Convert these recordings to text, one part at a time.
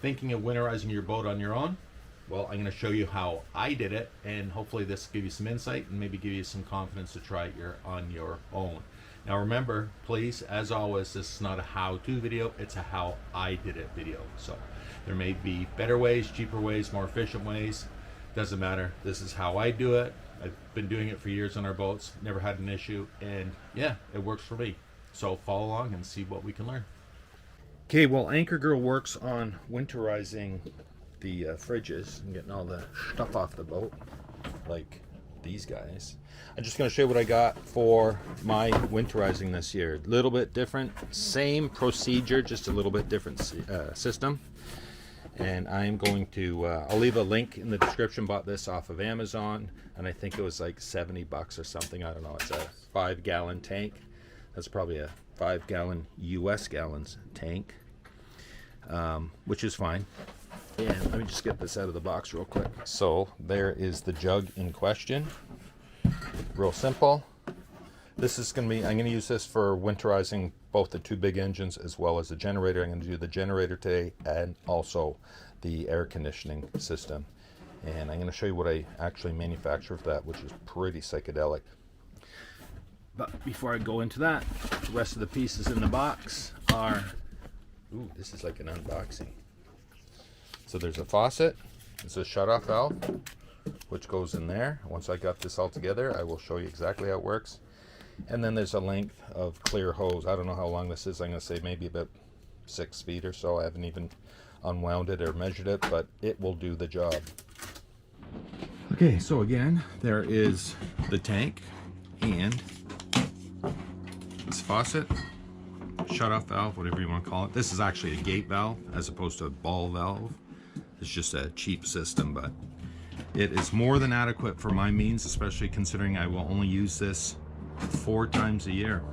thinking of winterizing your boat on your own, well, I'm going to show you how I did it, and hopefully this will give you some insight and maybe give you some confidence to try it on your own. Now remember, please, as always, this is not a how-to video, it's a how I did it video. So there may be better ways, cheaper ways, more efficient ways, doesn't matter. This is how I do it. I've been doing it for years on our boats, never had an issue, and yeah, it works for me. So follow along and see what we can learn. Okay, well, Anchor Girl works on winterizing the fridges and getting all the stuff off the boat, like these guys. I'm just going to show you what I got for my winterizing this year. A little bit different, same procedure, just a little bit different system. And I'm going to, I'll leave a link in the description. Bought this off of Amazon, and I think it was like 70 bucks or something. I don't know. It's a 5-gallon tank. That's probably a 5-gallon US gallons tank, which is fine. And let me just get this out of the box real quick. So there is the jug in question. Real simple. This is going to be, I'm going to use this for winterizing both the 2 big engines as well as the generator. I'm going to do the generator today and also the air conditioning system. And I'm going to show you what I actually manufacture for that, which is pretty psychedelic. But before I go into that, the rest of the pieces in the box are, ooh, this is like an unboxing. So there's a faucet, it's a shut-off valve, which goes in there. Once I got this all together, I will show you exactly how it works. And then there's a length of clear hose. I don't know how long this is. I'm going to say maybe about 6 feet or so. I haven't even unwound it or measured it, but it will do the job. Okay, so again, there is the tank and this faucet, shut-off valve, whatever you want to call it. This is actually a gate valve as opposed to a ball valve. It's just a cheap system, but it is more than adequate for my means, especially considering I will only use this 4 times a year.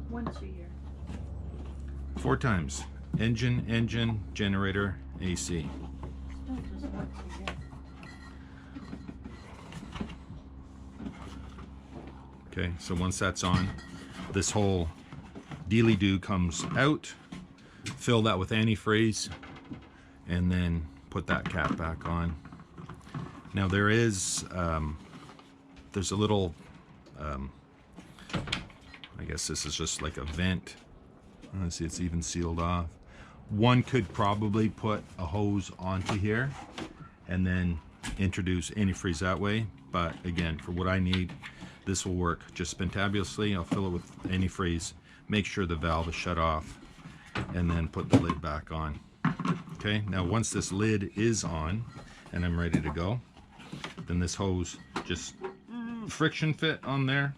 Once a year. 4 times. Engine, generator, AC. Not just once a year. Okay, so once that's on, this whole dealy-doo comes out. Fill that with antifreeze, and then put that cap back on. Now there is, there's a little, I guess this is just like a vent. See, it's even sealed off. One could probably put a hose onto here and then introduce antifreeze that way. But again, for what I need, this will work just fantabulously. I'll fill it with antifreeze, make sure the valve is shut off, and then put the lid back on. Okay, now once this lid is on and I'm ready to go, then this hose just friction fit on there.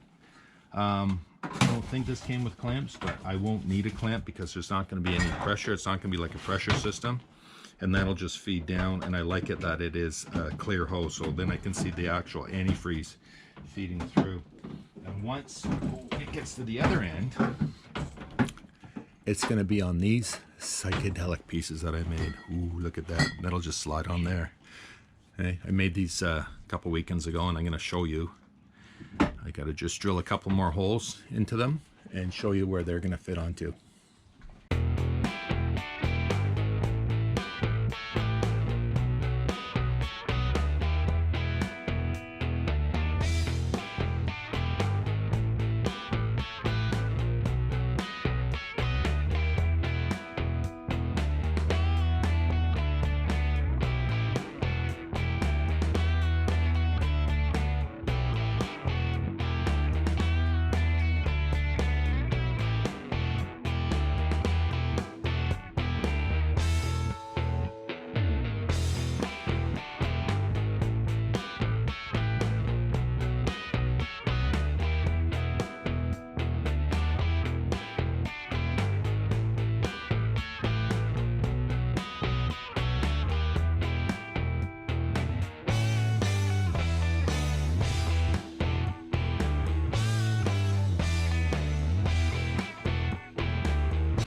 I don't think this came with clamps, but I won't need a clamp because there's not going to be any pressure. It's not going to be like a pressure system, and that'll just feed down. And I like it that it is a clear hose, so then I can see the actual antifreeze feeding through. And once it gets to the other end, it's going to be on these psychedelic pieces that I made. Ooh, look at that. That'll just slide on there. Okay, I made these a couple weekends ago, and I'm going to show you. I got to just drill a couple more holes into them and show you where they're going to fit onto.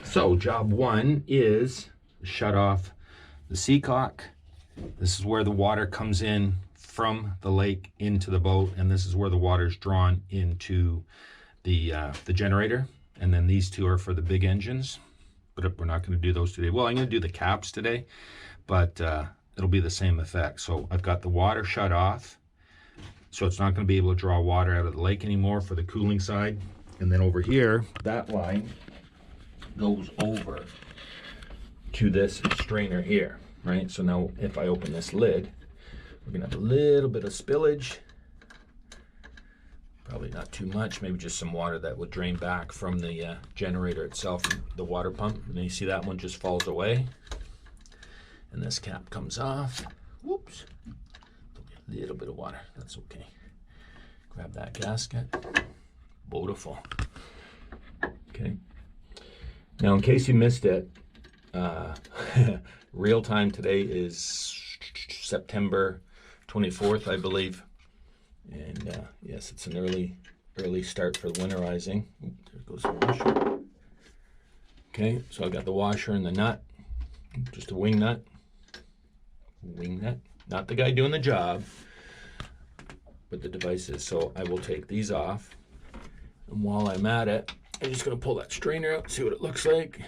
So job 1 is shut off the seacock. This is where the water comes in from the lake into the boat, and this is where the water is drawn into the generator. And then these two are for the big engines. but we're not going to do those today. Well, I'm going to do the caps today, but it'll be the same effect. So I've got the water shut off, so it's not going to be able to draw water out of the lake anymore for the cooling side. And then over here, that line goes over to this strainer here, right? So now if I open this lid, we're gonna have a little bit of spillage. Probably not too much, maybe just some water that would drain back from the generator itself, the water pump. And then you see that one just falls away. And this cap comes off. Whoops. A little bit of water, that's okay. Grab that gasket. Beautiful. Okay. Now, in case you missed it, real time today is September 24th, I believe. And yes, it's an early start for the winterizing. Oop, there goes the washer. Okay, so I got the washer and the nut, just a wing nut. Wing nut, not the guy doing the job, but the devices. So I will take these off. And while I'm at it, I'm just gonna pull that strainer out, see what it looks like.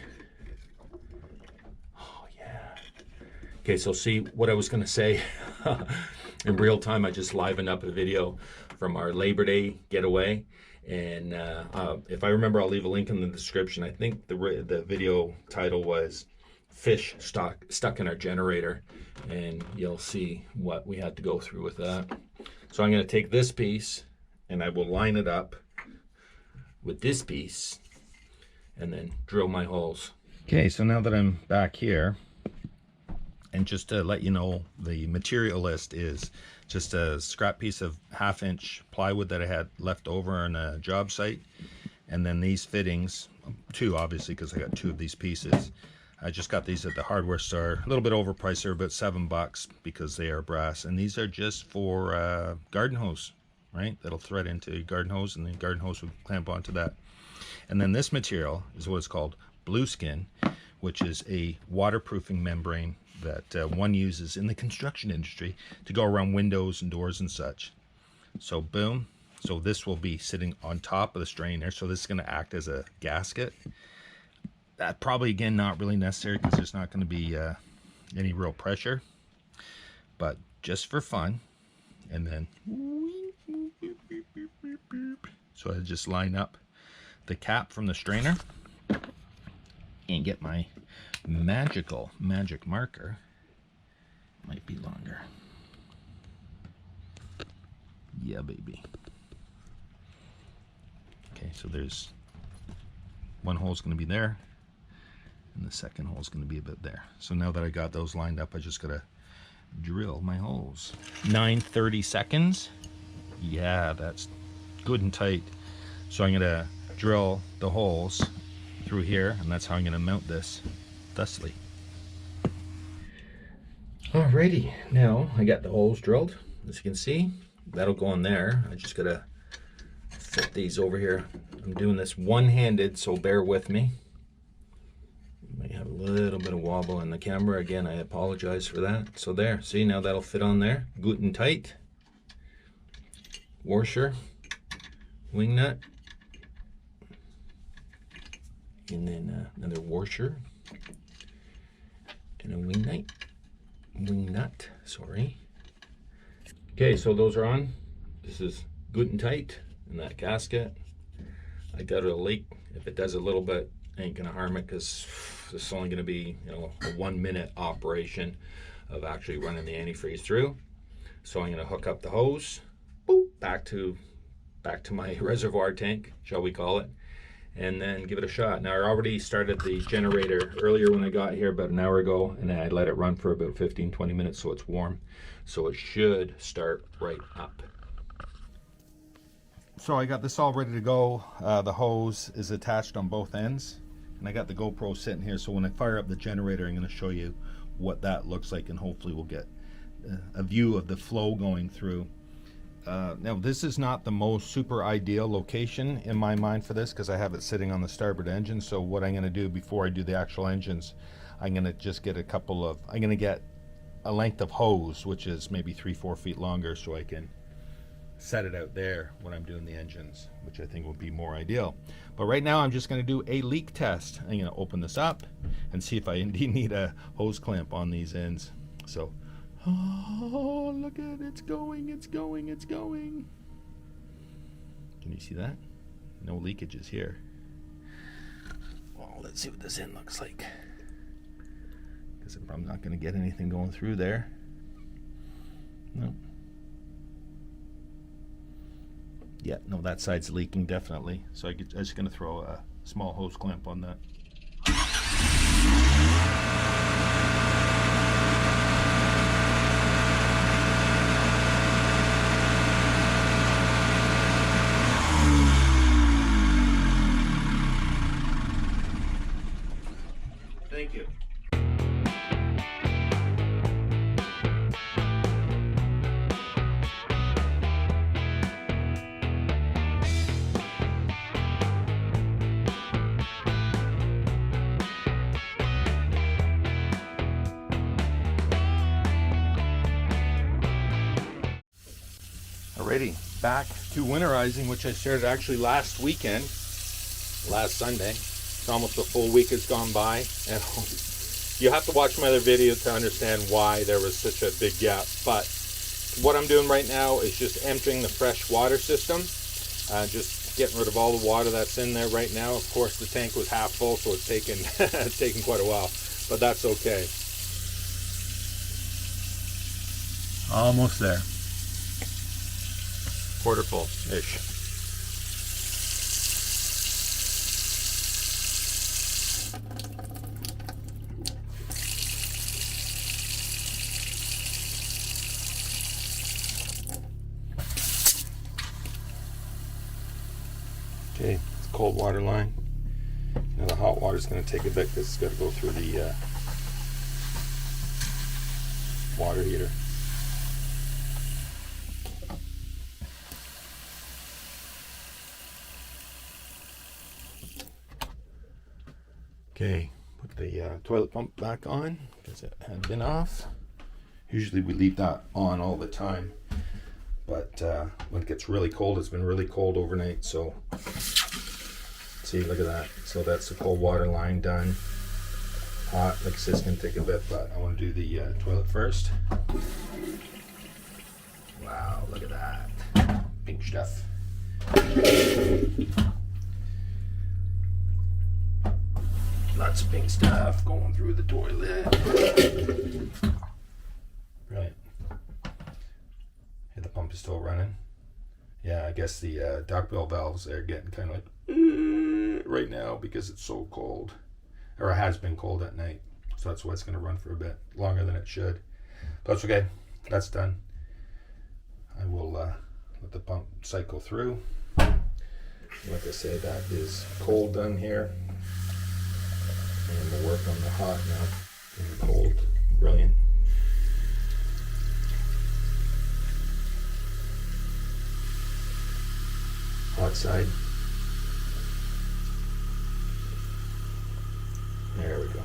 Oh yeah. Okay, so see what I was gonna say. In real time, I just livened up a video from our Labor Day getaway. And if I remember, I'll leave a link in the description. I think the video title was Fish Stuck in Our Generator. And you'll see what we had to go through with that. So I'm gonna take this piece and I will line it up with this piece and then drill my holes. Okay, so now that I'm back here, and just to let you know, the material list is just a scrap piece of 1/2 inch plywood that I had left over on a job site, and then these fittings, 2 obviously because I got 2 of these pieces. I just got these at the hardware store, a little bit overpriced, they're about $7 because they are brass, and these are just for garden hose, right? That'll thread into garden hose, and the garden hose will clamp onto that. And then this material is what is called blue skin, which is a waterproofing membrane that one uses in the construction industry to go around windows and doors and such. So boom, so this will be sitting on top of the strainer, so this is going to act as a gasket. That probably, again, not really necessary because there's not going to be any real pressure, but just for fun. And then so I just line up the cap from the strainer and get my magic marker. Might be longer. Yeah, baby. Okay, so there's one hole's going to be there, and the second hole's going to be a bit there. So now that I got those lined up, I just gotta drill my holes. 9:30 seconds. Yeah, that's good and tight. So I'm gonna drill the holes through here, and that's how I'm gonna mount this thusly. Alrighty, now I got the holes drilled. As you can see, that'll go in there. I just gotta fit these over here. I'm doing this one-handed, so bear with me. You might have a little bit of wobble in the camera. Again, I apologize for that. So there, see, now that'll fit on there. Good and tight. Washer, wing nut, and then another washer, and a wing nut, sorry. Okay, so those are on. This is good and tight, and that gasket, I doubt it'll leak. If it does a little bit, ain't gonna harm it, because this is only gonna be, you know, a 1-minute operation of actually running the antifreeze through. So I'm gonna hook up the hose, boop, back to my reservoir tank, shall we call it, and then give it a shot. Now, I already started the generator earlier when I got here about an hour ago, and I let it run for about 15-20 minutes so it's warm. So it should start right up. So I got this all ready to go. The hose is attached on both ends, and I got the GoPro sitting here, so when I fire up the generator, I'm going to show you what that looks like, and hopefully we'll get a view of the flow going through. Now, this is not the most super ideal location in my mind for this, because I have it sitting on the starboard engine. So what I'm going to do before I do the actual engines, I'm going to just get I'm going to get a length of hose, which is maybe 3-4 feet longer, so I can set it out there when I'm doing the engines, which I think would be more ideal. But right now I'm just going to do a leak test. I'm going to open this up and see if I indeed need a hose clamp on these ends. So, oh, look at it, it's going, it's going, it's going. Can you see that? No leakages here. Well, let's see what this end looks like, because I'm not going to get anything going through there. No. Yeah, no, that side's leaking definitely. So I'm just going to throw a small hose clamp on that. Thank you. Alrighty, back to winterizing, which I started actually last weekend, last Sunday. It's almost a full week has gone by, and you have to watch my other video to understand why there was such a big gap. But what I'm doing right now is just emptying the fresh water system, just getting rid of all the water that's in there right now. Of course, the tank was half full, so it's taken it's taken quite a while, but that's okay. Almost there. Quarter full-ish. Okay, it's cold water line. Now the hot water is going to take a bit because it's got to go through the water heater. Okay, put the toilet pump back on because it had been off. Usually we leave that on all the time, but when it gets really cold, it's been really cold overnight, so see, look at that. So that's the cold water line done. Hot, like I said, it's going to take a bit, but I want to do the toilet first. Wow, look at that. Pink stuff. Lots of pink stuff going through the toilet. Brilliant. Hey, the pump is still running. Yeah, I guess the duckbill valves are getting kind of like right now because it's so cold, or it has been cold at night. So that's why it's going to run for a bit longer than it should. But that's okay. That's done. I will let the pump cycle through. Like I say, that is cold done here. And we'll work on the hot now and the cold. Brilliant. Hot side. There we go.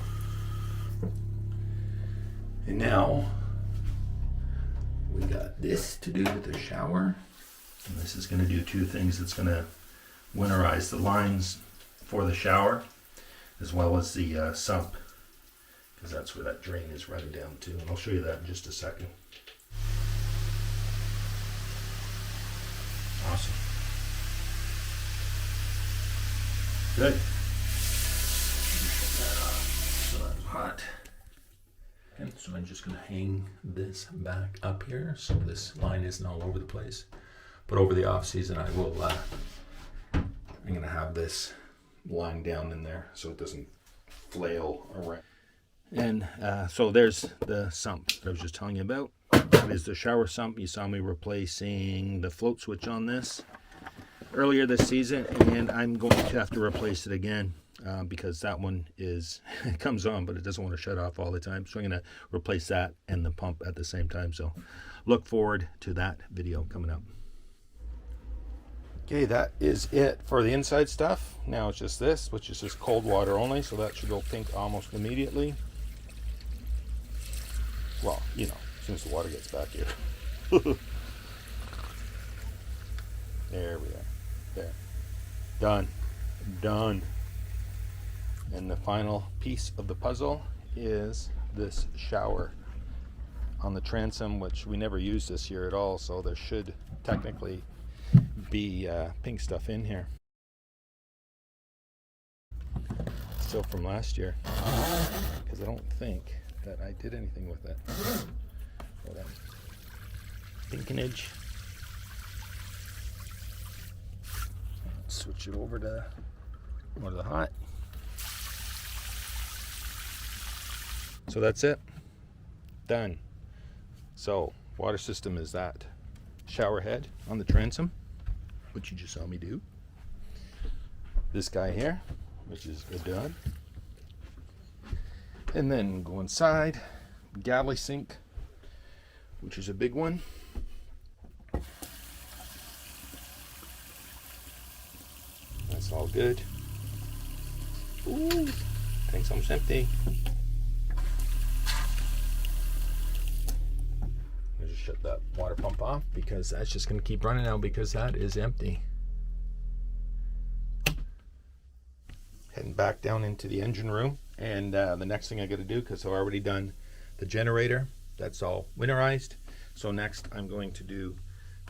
And now we got this to do with the shower. And this is going to do two things. It's going to winterize the lines for the shower, as well as the sump, because that's where that drain is running down to. And I'll show you that in just a second. Awesome. Good. Shut that off so that's hot. And so I'm just going to hang this back up here so this line isn't all over the place. But over the off season, I will. I'm going to have this line down in there so it doesn't flail around. And so there's the sump that I was just telling you about. That is the shower sump. You saw me replacing the float switch on this earlier this season, and I'm going to have to replace it again because that one is it comes on but it doesn't want to shut off all the time. So I'm going to replace that and the pump at the same time. So look forward to that video coming up. Okay, that is it for the inside stuff. Now it's just this, which is just cold water only, so that should go pink almost immediately. Well, you know, as soon as the water gets back here. There we are. There. Done. Done. And the final piece of the puzzle is this shower on the transom, which we never used this year at all, so there should technically be pink stuff in here. Still from last year, because I don't think that I did anything with it. Hold on. Pinkinage. Switch it over to the hot. So that's it. Done. So water system is that shower head on the transom, which you just saw me do. This guy here, which is done. And then go inside, galley sink, which is a big one. That's all good. Ooh, tank's almost empty. I'll just shut that water pump off because that's just going to keep running now because that is empty. Heading back down into the engine room, and the next thing I got to do, because I've already done the generator, that's all winterized. So next I'm going to do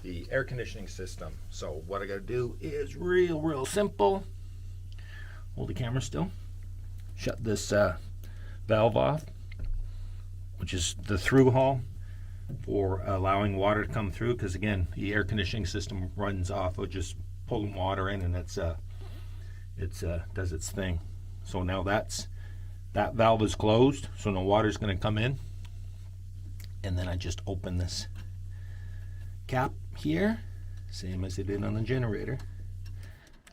the air conditioning system. So what I got to do is real simple. Hold the camera still. Shut this valve off, which is the through hull for allowing water to come through, because again the air conditioning system runs off of just pulling water in, and it does its thing. So now that valve is closed, so no water is going to come in. And then I just open this cap here, same as I did on the generator.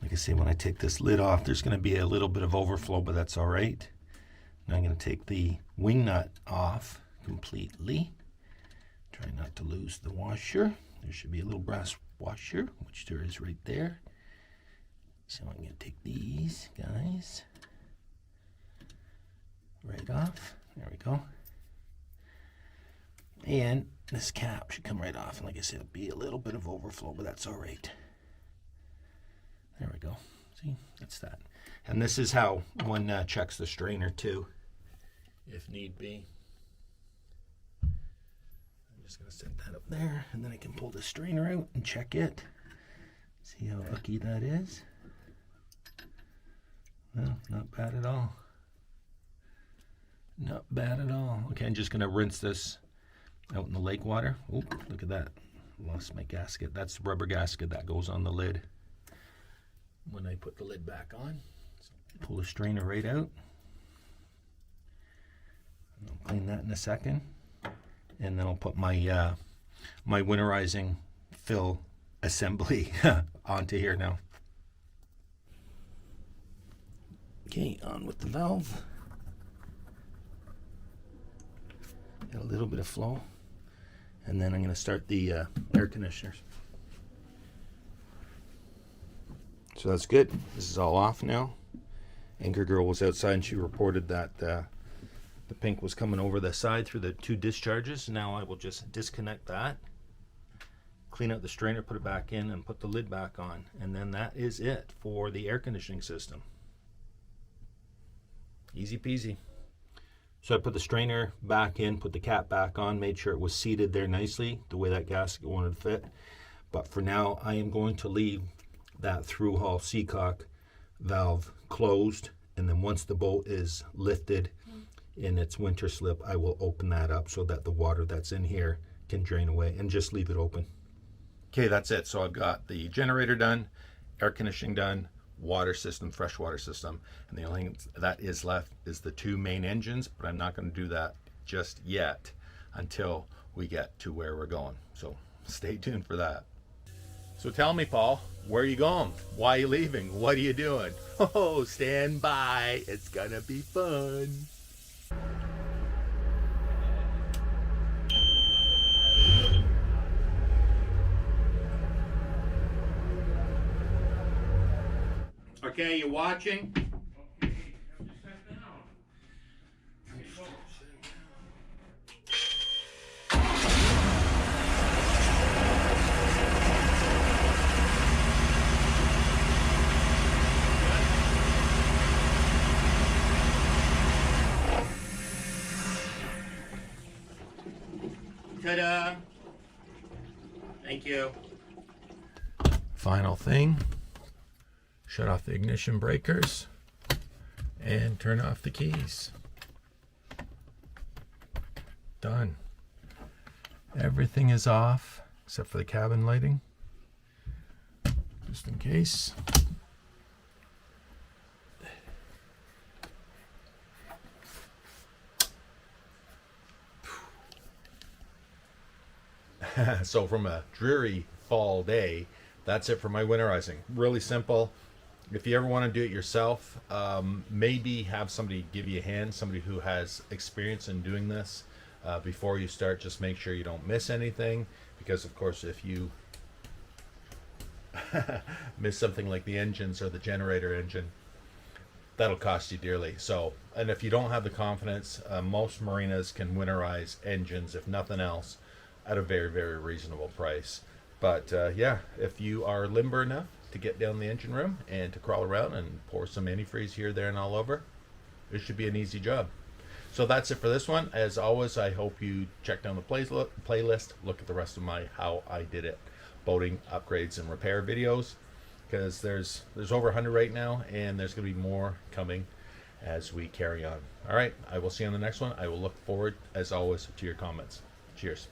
Like I say, when I take this lid off, there's going to be a little bit of overflow, but that's all right. Now I'm going to take the wing nut off completely. Try not to lose the washer. There should be a little brass washer, which there is right there. So I'm going to take these guys right off. There we go. And this cap should come right off. And like I said, it'll be a little bit of overflow, but that's all right. There we go. See, that's that. And this is how one checks the strainer too, if need be. I'm just going to set that up there, and then I can pull the strainer out and check it. See how lucky that is. Well, not bad at all. Not bad at all. Okay, I'm just going to rinse this out in the lake water. Oh, look at that. Lost my gasket. That's the rubber gasket that goes on the lid when I put the lid back on. So pull the strainer right out. I'll clean that in a second. And then I'll put my my winterizing fill assembly onto here now. Okay, on with the valve. Got a little bit of flow. And then I'm going to start the air conditioners. So that's good. This is all off now. Anchor Girl was outside and she reported that the pink was coming over the side through the two discharges. Now I will just disconnect that, clean out the strainer, put it back in, and put the lid back on. And then that is it for the air conditioning system. Easy peasy. So I put the strainer back in, put the cap back on, made sure it was seated there nicely, the way that gasket wanted to fit. But for now, I am going to leave that through hull seacock valve closed. And then once the boat is lifted in its winter slip, I will open that up so that the water that's in here can drain away, and just leave it open. Okay, that's it. So I've got the generator done, air conditioning done, water system, freshwater system, and the only thing that is left is the two main engines, but I'm not going to do that just yet until we get to where we're going. So stay tuned for that. So tell me, Paul, where are you going? Why are you leaving? What are you doing? Oh, stand by. It's gonna be fun. Okay, you watching? Ta-da! Thank you. Final thing, shut off the ignition breakers and turn off the keys. Done. Everything is off except for the cabin lighting, just in case. So from a dreary fall day, that's it for my winterizing. Really simple. If you ever want to do it yourself, maybe have somebody give you a hand, somebody who has experience in doing this. Before you start, just make sure you don't miss anything, because of course if you miss something like the engines or the generator engine, that'll cost you dearly. So, and if you don't have the confidence, most marinas can winterize engines, if nothing else, at a very, very reasonable price. But yeah, if you are limber enough to get down the engine room and to crawl around and pour some antifreeze here, there, and all over, it should be an easy job. So that's it for this one. As always, I hope you check down the playlist, look at the rest of my how I did it boating upgrades and repair videos, because there's over 100 right now, and there's going to be more coming as we carry on. All right, I will see you on the next one. I will look forward, as always, to your comments. Cheers.